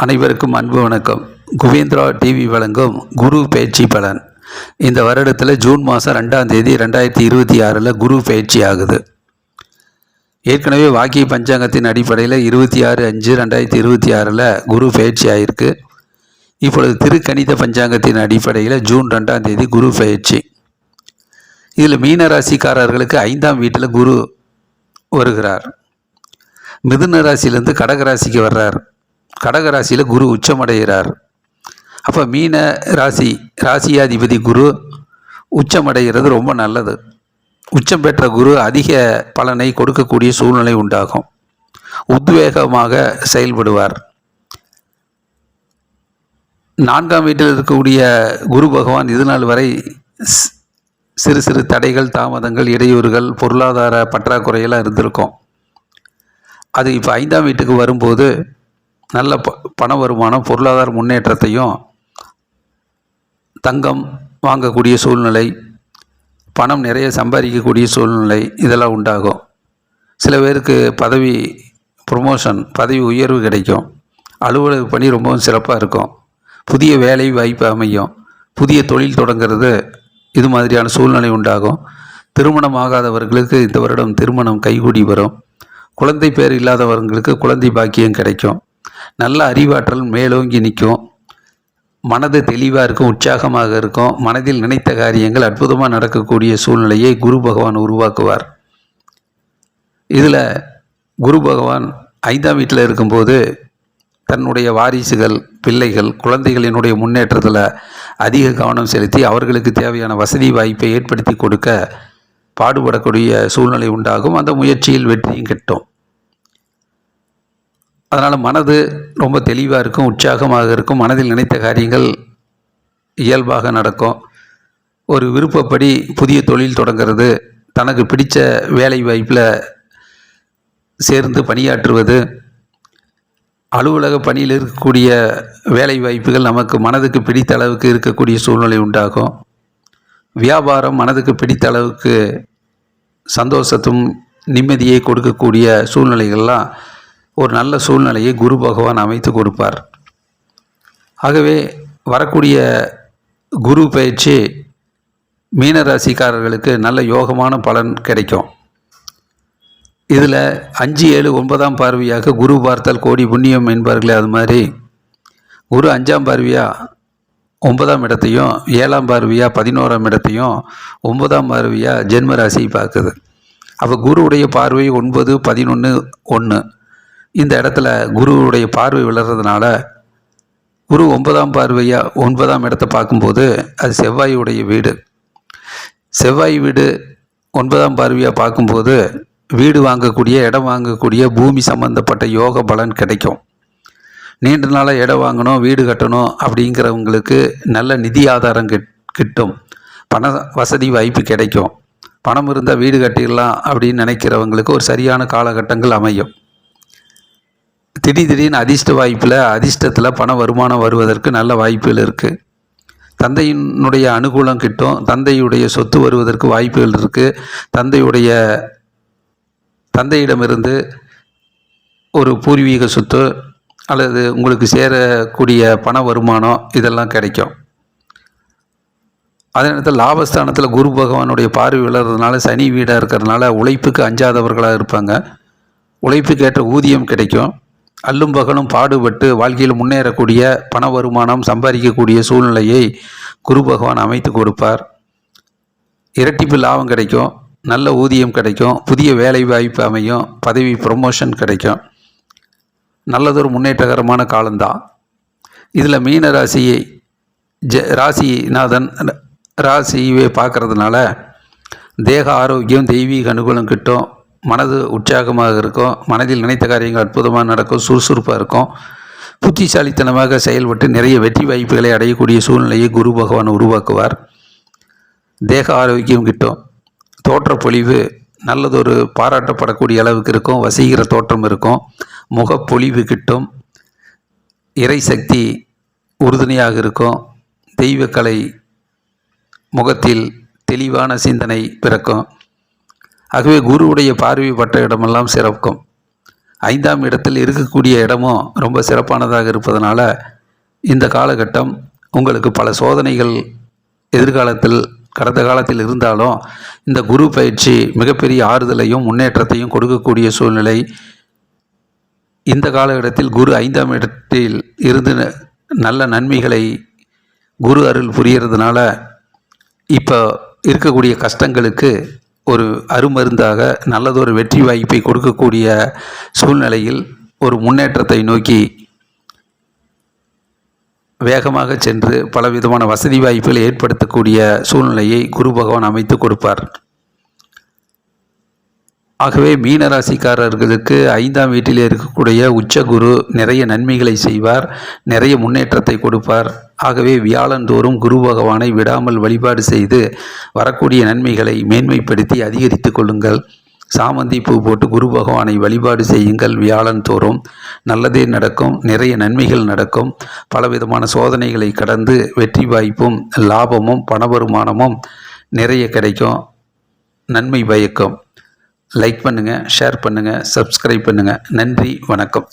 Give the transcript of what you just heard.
அனைவருக்கும் அன்பு வணக்கம். குவேந்திரா டிவி வழங்கும் குரு பயிற்சி பலன். இந்த வருடத்தில் ஜூன் மாதம் 2ஆம் தேதி 2026 குரு பயிற்சி ஆகுது. ஏற்கனவே வாக்கிய பஞ்சாங்கத்தின் அடிப்படையில் 26/5/2026 குரு பயிற்சி ஆகிருக்கு. இப்பொழுது திருக்கணித பஞ்சாங்கத்தின் அடிப்படையில் ஜூன் 2ஆம் தேதி குரு பயிற்சி. இதில் மீனராசிக்காரர்களுக்கு 5ஆம் வீட்டில் குரு வருகிறார். மிதுன ராசியிலேருந்து கடகராசிக்கு வர்றார். கடகராசியில் குரு உச்சமடைகிறார். அப்போ மீன ராசியாதிபதி குரு உச்சமடைகிறது ரொம்ப நல்லது. உச்சம் பெற்ற குரு அதிக பலனை கொடுக்கக்கூடிய சூழ்நிலை உண்டாகும். உத்வேகமாக செயல்படுவார். 4ஆம் வீட்டில் இருக்கக்கூடிய குரு பகவான் இதுநாள் வரை சிறு சிறு தடைகள், தாமதங்கள், இடையூறுகள், பொருளாதார பற்றாக்குறையெல்லாம் இருந்திருக்கும். அது இப்போ 5ஆம் வீட்டுக்கு வரும்போது நல்ல பண வருமானம், பொருளாதார முன்னேற்றத்தையும், தங்கம் வாங்கக்கூடிய சூழ்நிலை, பணம் நிறைய சம்பாதிக்கக்கூடிய சூழ்நிலை இதெல்லாம் உண்டாகும். சில பேருக்கு பதவி ப்ரொமோஷன், பதவி உயர்வு கிடைக்கும். அலுவலக பணி ரொம்பவும் சிறப்பாக இருக்கும். புதிய வேலை வாய்ப்பு அமையும். புதிய தொழில் தொடங்கிறது, இது மாதிரியான சூழ்நிலை உண்டாகும். திருமணம் ஆகாதவர்களுக்கு இந்த வருடம் திருமணம் கைகூடி வரும். குழந்தை பேர் இல்லாதவர்களுக்கு குழந்தை பாக்கியம் கிடைக்கும். நல்ல அறிவாற்றல் மேலோங்கி நிற்கும். மனது தெளிவாக இருக்கும், உற்சாகமாக இருக்கும். மனதில் நினைத்த காரியங்கள் அற்புதமாக நடக்கக்கூடிய சூழ்நிலையை குரு பகவான் உருவாக்குவார். இதில் குரு பகவான் 5ஆம் வீட்டில் இருக்கும்போது தன்னுடைய வாரிசுகள், பிள்ளைகள், குழந்தைகளினுடைய முன்னேற்றத்தில் அதிக கவனம் செலுத்தி அவர்களுக்கு தேவையான வசதி வாய்ப்பை ஏற்படுத்தி கொடுக்க பாடுபடக்கூடிய சூழ்நிலை உண்டாகும். அந்த முயற்சியில் வெற்றியும் கிட்டும். அதனால் மனது ரொம்ப தெளிவாக இருக்கும், உற்சாகமாக இருக்கும். மனதில் நினைத்த காரியங்கள் இயல்பாக நடக்கும். ஒரு விருப்பப்படி புதிய தொழில் தொடங்கிறது, தனக்கு பிடித்த வேலை வாய்ப்பில் சேர்ந்து பணியாற்றுவது, அலுவலக பணியில் இருக்கக்கூடிய வேலை வாய்ப்புகள் நமக்கு மனதுக்கு பிடித்த அளவுக்கு இருக்கக்கூடிய சூழ்நிலை உண்டாகும். வியாபாரம் மனதுக்கு பிடித்த அளவுக்கு சந்தோஷத்தும் நிம்மதியை கொடுக்கக்கூடிய சூழ்நிலைகள்லாம் ஒரு நல்ல சூழ்நிலையை குரு பகவான் அமைத்து கொடுப்பார். ஆகவே வரக்கூடிய குரு பயிற்சி மீனராசிக்காரர்களுக்கு நல்ல யோகமான பலன் கிடைக்கும். இதில் 5, 7, 9ஆம் பார்வையாக குரு பார்த்தல் கோடி புண்ணியம் என்பார்களே, அது மாதிரி குரு 5ஆம் பார்வையாக 9ஆம் இடத்தையும், 7ஆம் பார்வையாக 11ஆம் இடத்தையும், 9ஆம் பார்வையாக ஜென்ம ராசியை பார்க்குது. அப்போ குருவுடைய பார்வை 9, 11, 1 இந்த இடத்துல குருவுடைய பார்வை விழுறதுனால குரு 9ஆம் பார்வையாக 9ஆம் இடத்தை பார்க்கும்போது அது செவ்வாயுடைய வீடு. செவ்வாய் வீடு 9ஆம் பார்வையாக பார்க்கும்போது வீடு வாங்கக்கூடிய, இடம் வாங்கக்கூடிய, பூமி சம்பந்தப்பட்ட யோக பலன் கிடைக்கும். நீண்ட நாளாக இடம் வாங்கணும், வீடு கட்டணும் அப்படிங்கிறவங்களுக்கு நல்ல நிதி ஆதாரம் கிட்டும். பண வசதி வாய்ப்பு கிடைக்கும். பணம் இருந்தால் வீடு கட்டிடலாம் அப்படின்னு நினைக்கிறவங்களுக்கு ஒரு சரியான காலகட்டங்கள் அமையும். திடீர்னு அதிர்ஷ்ட வாய்ப்பில், அதிர்ஷ்டத்தில் பண வருமானம் வருவதற்கு நல்ல வாய்ப்புகள் இருக்குது. தந்தையினுடைய அனுகூலம் கிட்டும். தந்தையுடைய சொத்து வருவதற்கு வாய்ப்புகள் இருக்குது. தந்தையிடமிருந்து ஒரு பூர்வீக சொத்து அல்லது உங்களுக்கு சேரக்கூடிய பண வருமானம் இதெல்லாம் கிடைக்கும். அதே நேரத்தில் லாபஸ்தானத்தில் குரு பகவானுடைய பார்வை விழுறதுனால, சனி வீடாக இருக்கிறதுனால உழைப்புக்கு அஞ்சாதவர்களாக இருப்பாங்க. உழைப்புக்கு ஏற்ற ஊதியம் கிடைக்கும். அல்லும் பகலும் பாடுபட்டு வாழ்க்கையில் முன்னேறக்கூடிய, பண வருமானம் சம்பாதிக்கக்கூடிய சூழ்நிலையை குரு பகவான் அமைத்து கொடுப்பார். இரட்டிப்பு லாபம் கிடைக்கும். நல்ல ஊதியம் கிடைக்கும். புதிய வேலை வாய்ப்பு அமையும். பதவி ப்ரொமோஷன் கிடைக்கும். நல்லதொரு முன்னேற்றகரமான காலம்தான். இதில் மீன ராசியை ராசிநாதன் ராசியை பார்க்கறதுனால தேக ஆரோக்கியம், தெய்வீக அனுகூலம் கிட்டும். மனது உற்சாகமாக இருக்கும். மனதில் நினைத்த காரியங்கள் அற்புதமாக நடக்கும். சுறுசுறுப்பாக இருக்கும். புத்திசாலித்தனமாக செயல்பட்டு நிறைய வெற்றி வாய்ப்புகளை அடையக்கூடிய சூழ்நிலையை குரு பகவான் உருவாக்குவார். தேக ஆரோக்கியம் கிட்டும். தோற்றப்பொழிவு நல்லதொரு பாராட்டப்படக்கூடிய அளவுக்கு இருக்கும். வசீகர தோற்றம் இருக்கும். முகப்பொழிவு கிட்டும். இறை சக்தி உறுதுணையாக இருக்கும். தெய்வக்கலை முகத்தில் தெளிவான சிந்தனை பிறக்கும். ஆகவே குருவுடைய பார்வை பட்ட இடமெல்லாம் சிறக்கும். 5ஆம் இடத்தில் இருக்கக்கூடிய இடமும் ரொம்ப சிறப்பானதாக இருப்பதனால இந்த காலகட்டம் உங்களுக்கு பல சோதனைகள் எதிர்காலத்தில் கடந்த காலத்தில் இருந்தாலும் இந்த குரு பயிற்சி மிகப்பெரிய ஆறுதலையும் முன்னேற்றத்தையும் கொடுக்கக்கூடிய சூழ்நிலை. இந்த காலகட்டத்தில் குரு 5ஆம் இடத்தில் இருந்து நல்ல நன்மைகளை குரு அருள் புரியறதுனால இப்போ இருக்கக்கூடிய கஷ்டங்களுக்கு ஒரு அருமருந்தாக நல்லதொரு வெற்றி வாய்ப்பை கொடுக்கக்கூடிய சூழ்நிலையில் ஒரு முன்னேற்றத்தை நோக்கி வேகமாக சென்று பலவிதமான வசதி வாய்ப்புகளை ஏற்படுத்தக்கூடிய சூழ்நிலையை குரு பகவான் அமைத்து கொடுப்பார். ஆகவே மீனராசிக்காரர்களுக்கு 5ஆம் வீட்டில் இருக்கக்கூடிய உச்ச குரு நிறைய நன்மைகளை செய்வார், நிறைய முன்னேற்றத்தை கொடுப்பார். ஆகவே வியாழந்தோறும் குரு பகவானை விடாமல் வழிபாடு செய்து வரக்கூடிய நன்மைகளை மேன்மைப்படுத்தி அதிகரித்து கொள்ளுங்கள். சாமந்தி பூ போட்டு குரு பகவானை வழிபாடு செய்யுங்கள். வியாழந்தோறும் நல்லதே நடக்கும், நிறைய நன்மைகள் நடக்கும். பலவிதமான சோதனைகளை கடந்து வெற்றி வாய்ப்பும் லாபமும் பண வருமானமும் நிறைய கிடைக்கும். நன்மை பயக்கும். லைக் பண்ணுங்கள், ஷேர் பண்ணுங்கள், சப்ஸ்கிரைப் பண்ணுங்கள். நன்றி, வணக்கம்.